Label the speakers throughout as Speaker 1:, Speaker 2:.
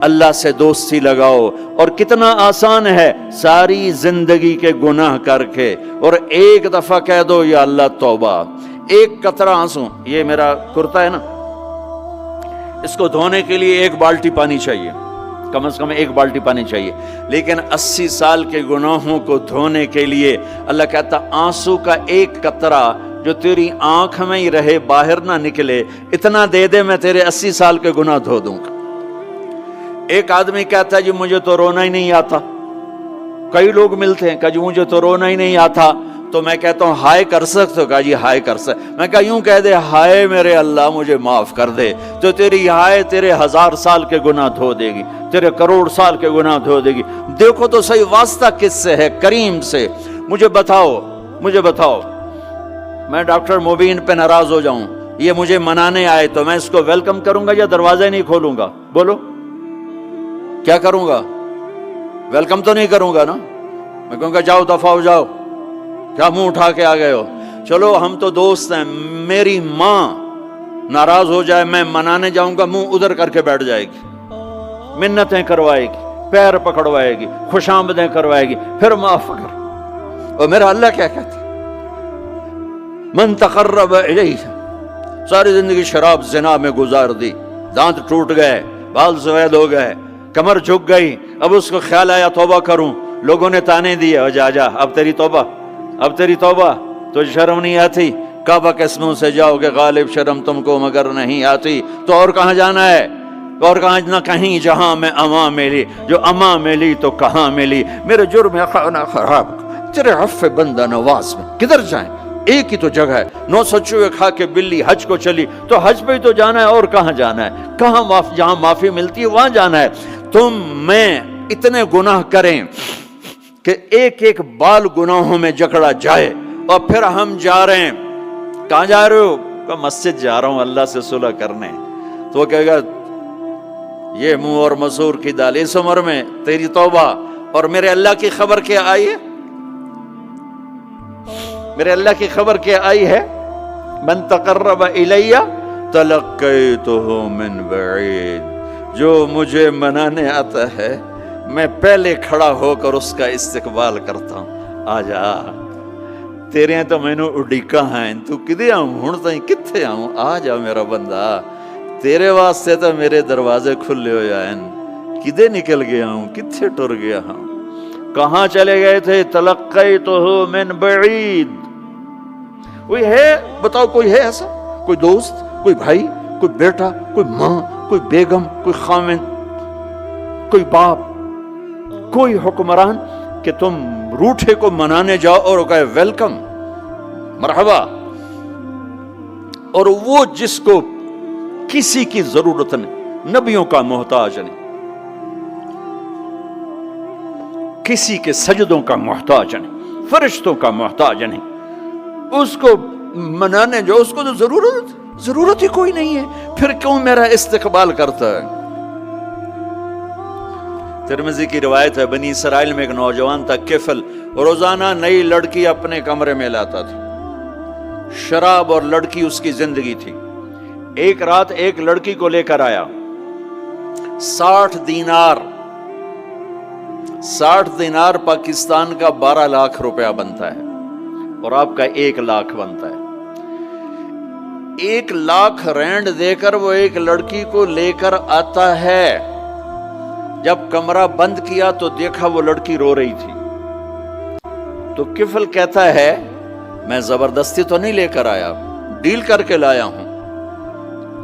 Speaker 1: اللہ سے دوستی لگاؤ. اور کتنا آسان ہے ساری زندگی کے گناہ کر کے اور ایک دفعہ کہہ دو یا اللہ توبہ. ایک قطرہ آنسو، یہ میرا کرتا ہے نا، اس کو دھونے کے لیے ایک بالٹی پانی چاہیے، کم از کم ایک بالٹی پانی چاہیے، لیکن 80 سال کے گناہوں کو دھونے کے لیے اللہ کہتا آنسو کا ایک قطرہ جو تیری آنکھ میں ہی رہے، باہر نہ نکلے، اتنا دے دے میں تیرے 80 سال کے گناہ دھو دوں گا. ایک آدمی کہتا ہے جی مجھے تو رونا ہی نہیں آتا. کئی لوگ ملتے ہیں کہ جی مجھے تو رونا ہی نہیں آتا، تو میں کہتا ہوں ہائے کر سکتے ہو؟ کہا جی ہائے کر سکتے. میں کہا یوں کہہ دے ہائے میرے اللہ مجھے معاف کر دے، تو تیری ہائے تیرے 1000 سال کے گناہ دھو دے گی، تیرے کروڑ سال کے گناہ دھو دے گی. دیکھو تو صحیح واسطہ کس سے ہے؟ کریم سے. مجھے بتاؤ میں ڈاکٹر مبین پہ ناراض ہو جاؤں، یہ مجھے منانے آئے تو میں اس کو ویلکم کروں گا یا دروازہ نہیں کھولوں گا؟ بولو کیا کروں گا؟ ویلکم تو نہیں کروں گا نا. میں کہوں گا جاؤ دفعہ ہو جاؤ، کیا منہ اٹھا کے آ گئے ہو؟ چلو ہم تو دوست ہیں. میری ماں ناراض ہو جائے میں منانے جاؤں گا، منہ ادھر کر کے بیٹھ جائے گی، منتیں کروائے گی، پیر پکڑوائے گی، خوشامدیں کروائے گی، پھر معاف کر. اور میرا اللہ کیا کہتا ہے؟ من تقرب الیہ. ساری زندگی شراب زنا میں گزار دی، دانت ٹوٹ گئے، بال سفید ہو گئے، کمر جھک گئی. اب اس کو خیال آیا توبہ کروں، لوگوں نے تانے دیے جا اب تیری توبہ تو شرم نہیں آتی؟ کعبہ کے اسموں سے جاؤ کہ غالب شرم تم کو مگر نہیں آتی. تو اور کہاں جانا ہے؟ اور کہاں نہ کہیں جہاں میں اماں ملی، جو اماں ملی تو کہاں ملی. میرے جرم خانہ خراب تیرے عفو بندہ نواز میں کدھر جائیں؟ ایک ہی تو جگہ ہے. 900 چوہے کھا کے بلی حج کو چلی، تو حج پہ ہی تو جانا ہے، اور کہاں جانا ہے؟ کہاں جہاں معافی ملتی ہے وہاں جانا ہے. تم میں اتنے گناہ کریں کہ ایک ایک بال گناہوں میں جکڑا جائے، اور پھر ہم جا رہے ہیں. کہاں جا رہے ہو؟ کہ مسجد جا رہا ہوں اللہ سے صلح کرنے. تو وہ کہے گا یہ منہ اور مسور کی دال، اس عمر میں تیری توبہ. اور میرے اللہ کی خبر کیا آئی ہے؟ میرے اللہ کی خبر کیا آئی ہے؟ من تقرب الیہ تلقیتہ من بعید. جو مجھے منانے آتا ہے میں پہلے کھڑا ہو کر اس کا استقبال کرتا ہوں. آ جا تیرے تو مینو اڈیکا ہیں، تو کدے آؤں ہوں تائیں کتھے آؤں؟ آ جا میرا بندہ، تیرے واسطے تو میرے دروازے کھلے ہو جائیں. کدے نکل گیا ہوں، کتھے ٹر گیا ہوں، کہاں چلے گئے تھے؟ تلقیتہ من بعید. کوئی ہے بتاؤ، کوئی ہے ایسا؟ کوئی دوست، کوئی بھائی، کوئی بیٹا، کوئی ماں، کوئی بیگم، کوئی خاوند، کوئی باپ، کوئی حکمران کہ تم روٹھے کو منانے جاؤ اور کہے ویلکم مرحبا؟ اور وہ جس کو کسی کی ضرورت نہیں، نبیوں کا محتاج نہیں، کسی کے سجدوں کا محتاج نہیں، فرشتوں کا محتاج نہیں، اس کو منانے جو اس کو تو ضرورت ہی کوئی نہیں ہے، پھر کیوں میرا استقبال کرتا ہے؟ ترمذی کی روایت ہے، بنی اسرائیل میں ایک نوجوان تھا کفل، روزانہ نئی لڑکی اپنے کمرے میں لاتا تھا. شراب اور لڑکی اس کی زندگی تھی. ایک رات ایک لڑکی کو لے کر آیا. 60 دینار پاکستان کا 12 لاکھ روپیہ بنتا ہے، اور آپ کا 1 لاکھ بنتا ہے. 1 لاکھ رینڈ دے کر وہ ایک لڑکی کو لے کر آتا ہے. جب کمرہ بند کیا تو دیکھا وہ لڑکی رو رہی تھی. تو کفل کہتا ہے میں زبردستی تو نہیں لے کر آیا، ڈیل کر کے لایا ہوں.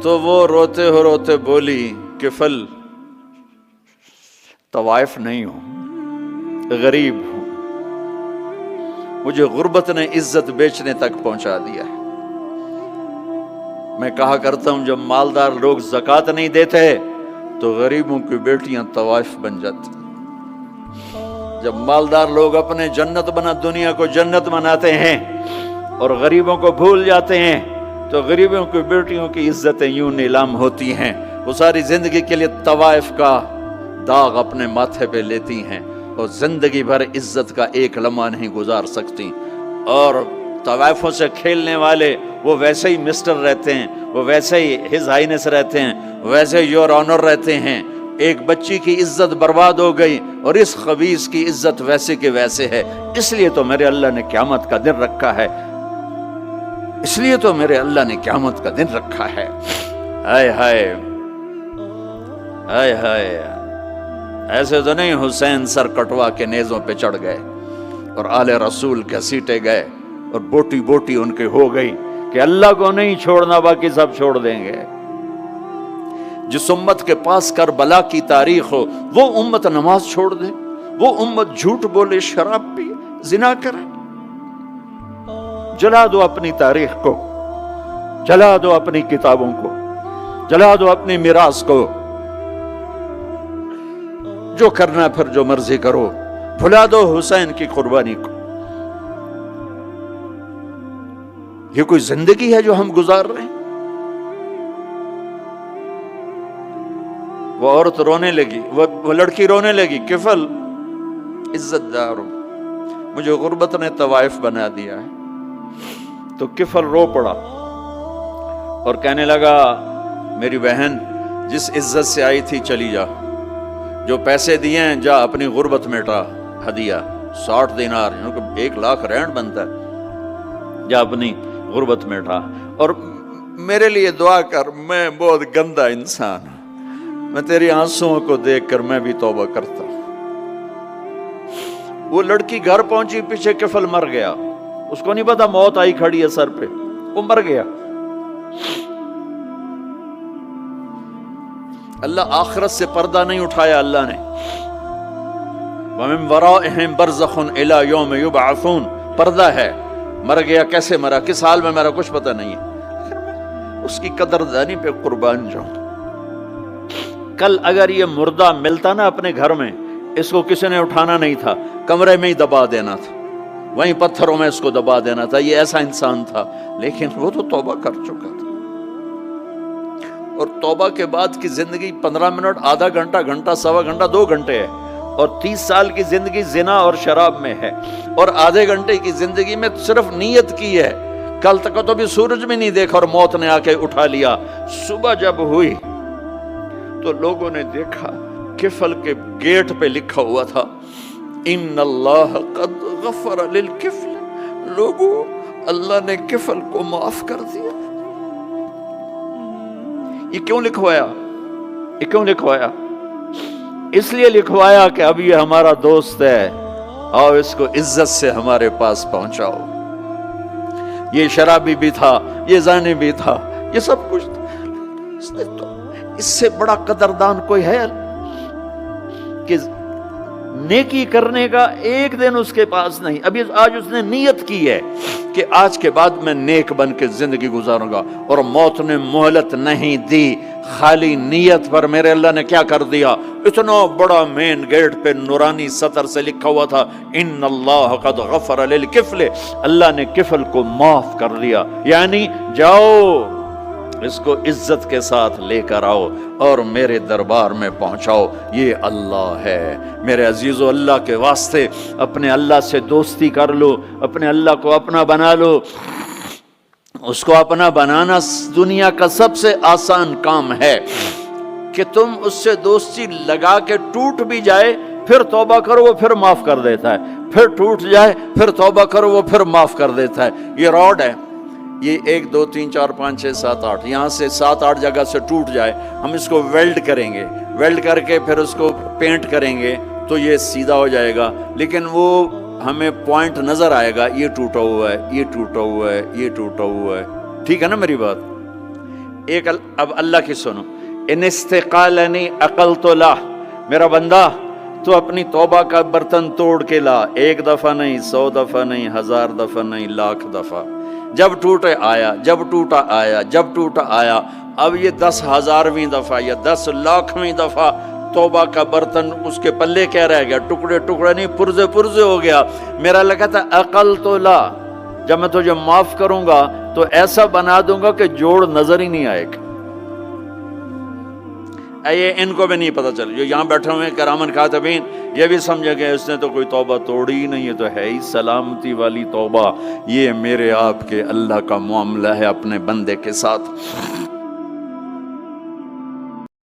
Speaker 1: تو وہ روتے بولی کفل طوائف نہیں ہوں، غریب ہوں، مجھے غربت نے عزت بیچنے تک پہنچا دیا ہے. میں کہا کرتا ہوں جب مالدار لوگ زکوٰۃ نہیں دیتے تو غریبوں کی بیٹیاں طوائف بن جاتی. جب مالدار لوگ اپنے دنیا کو جنت بناتے ہیں اور غریبوں کو بھول جاتے ہیں تو غریبوں کی بیٹیوں کی عزتیں یوں نیلام ہوتی ہیں. وہ ساری زندگی کے لیے طوائف کا داغ اپنے ماتھے پہ لیتی ہیں اور زندگی بھر عزت کا ایک لمحہ نہیں گزار سکتی. اور طوائفوں سے کھیلنے والے وہ ویسے ہی مسٹر رہتے ہیں، وہ ویسے ہی ہز ہائنس رہتے ہیں، ویسے یور آنر رہتے ہیں. ایک بچی کی عزت برباد ہو گئی اور اس خبیث کی عزت ویسے کے ویسے ہے، اس لیے تو میرے اللہ نے قیامت کا دن رکھا ہے، اس لیے تو میرے اللہ نے قیامت کا دن رکھا ہے۔ ہائے ہائے ہائے ہائے، ایسے تو نہیں حسین سر کٹوا کے نیزوں پہ چڑھ گئے اور آل رسول کے سیٹے گئے اور بوٹی بوٹی ان کے ہو گئی کہ اللہ کو نہیں چھوڑنا باقی سب چھوڑ دیں گے۔ جس امت کے پاس کربلا کی تاریخ ہو وہ امت نماز چھوڑ دے، وہ امت جھوٹ بولے، شراب پی، زنا کرے۔ جلا دو اپنی تاریخ کو، جلا دو اپنی کتابوں کو، جلا دو اپنی میراث کو، جو کرنا پھر جو مرضی کرو، بھلا دو حسین کی قربانی کو۔ یہ کوئی زندگی ہے جو ہم گزار رہے ہیں؟ وہ عورت رونے لگی، وہ لڑکی رونے لگی، کفل عزت دار، مجھے غربت نے طوائف بنا دیا ہے۔ تو کفل رو پڑا اور کہنے لگا میری بہن جس عزت سے آئی تھی چلی جا، جو پیسے دیے ہیں جا اپنی غربت مٹا، ہدیہ 60 دینار 1 لاکھ رینڈ بنتا ہے، جا اپنی غربت مٹا، اور میرے لیے دعا کر، میں بہت گندا انسان ہوں، میں تیری آنسوؤں کو دیکھ کر میں بھی توبہ کرتا ہوں۔ وہ لڑکی گھر پہنچی، پیچھے کفل مر گیا، اس کو نہیں پتا موت آئی کھڑی ہے سر پہ، وہ مر گیا۔ اللہ آخرت سے پردہ نہیں اٹھایا اللہ نے۔ وَمِن وَرَائِهِمْ بَرْزَخٌ إِلَى يَوْمِ يُبْعَثُونَ، پردہ ہے، مر گیا کیسے مرا، کس حال میں مرا کچھ پتہ نہیں ہے، اس کی قدردانی پہ قربان جاؤں۔ کل اگر یہ مردہ ملتا نا اپنے گھر میں، اس کو کسی نے اٹھانا نہیں تھا، کمرے میں ہی دبا دینا تھا، وہیں پتھروں میں اس کو دبا دینا تھا، یہ ایسا انسان تھا، لیکن وہ تو توبہ کر چکا تھا۔ اور توبہ کے بعد کی زندگی 15 منٹ، آدھا گھنٹہ، گھنٹہ، سوا گھنٹہ، 2 گھنٹے ہے، اور 30 سال کی زندگی زنا اور شراب میں ہے، اور آدھے گھنٹے کی زندگی میں صرف نیت کی ہے۔ کل تک تو بھی سورج میں نہیں دیکھا اور موت نے آ کے اٹھا لیا۔ صبح جب ہوئی تو لوگوں نے دیکھا کفل کے گیٹ پہ لکھا ہوا تھا ان اللہ قد غفر للکفل، لوگوں اللہ نے کفل کو معاف کر دیا۔ یہ کیوں لکھوایا؟ یہ کیوں لکھوایا؟ اس لیے لکھوایا کہ اب یہ ہمارا دوست ہے، آؤ اس کو عزت سے ہمارے پاس پہنچاؤ۔ یہ شرابی بھی تھا، یہ زانی بھی تھا، یہ سب کچھ تھا۔ اس سے بڑا قدردان کوئی ہے کہ نیکی کرنے کا ایک دن اس کے پاس نہیں؟ ابھی آج اس نے نیت کی ہے کہ آج کے بعد میں نیک بن کے زندگی گزاروں گا، اور موت نے مہلت نہیں دی۔ خالی نیت پر میرے اللہ نے کیا کر دیا، اتنا بڑا مین گیٹ پہ نورانی سطر سے لکھا ہوا تھا ان اللہ قد غفر للکفل، اللہ نے کفل کو معاف کر دیا۔ یعنی جاؤ اس کو عزت کے ساتھ لے کر آؤ اور میرے دربار میں پہنچاؤ، یہ اللہ ہے۔ میرے عزیزو، اللہ کے واسطے اپنے اللہ سے دوستی کر لو، اپنے اللہ کو اپنا بنا لو۔ اس کو اپنا بنانا دنیا کا سب سے آسان کام ہے کہ تم اس سے دوستی لگا کے ٹوٹ بھی جائے پھر توبہ کرو وہ پھر معاف کر دیتا ہے، پھر ٹوٹ جائے پھر توبہ کرو وہ پھر معاف کر دیتا ہے۔ یہ راڈ ہے، یہ 1 2 3 4 5 6 7 8 یہاں سے 7 8 جگہ سے ٹوٹ جائے، ہم اس کو ویلڈ کریں گے، ویلڈ کر کے پھر اس کو پینٹ کریں گے تو یہ سیدھا ہو جائے گا، لیکن وہ ہمیں پوائنٹ نظر آئے گا، یہ ٹوٹا ہوا ہے، یہ ٹوٹا ہوا ہے، یہ ٹوٹا ہوا ہے۔ ٹھیک ہے نا میری بات؟ ایک اب اللہ کی سنو، ان استقالنی عقلت لا، میرا بندہ تو اپنی توبہ کا برتن توڑ کے لا، 1 دفعہ نہیں، 100 دفعہ نہیں، 1000 دفعہ نہیں، 1,00,000 دفعہ۔ جب ٹوٹے آیا، جب ٹوٹا آیا، جب ٹوٹا آیا، اب یہ 10,000ویں دفعہ یا 10,00,000ویں دفعہ توبہ کا برتن اس کے پلے کیا رہ گیا؟ ٹکڑے ٹکڑے نہیں، پرزے پرزے ہو گیا۔ میرا لگا تھا عقل تو لا، جب میں تجھے معاف کروں گا تو ایسا بنا دوں گا کہ جوڑ نظر ہی نہیں آئے گا۔ یہ ان کو بھی نہیں پتا چل، جو یہاں بیٹھے ہوئے کرامن کاتبین یہ بھی سمجھے گئے اس نے تو کوئی توبہ توڑی ہی نہیں، یہ تو ہے ہی سلامتی والی توبہ۔ یہ میرے آپ کے اللہ کا معاملہ ہے اپنے بندے کے ساتھ۔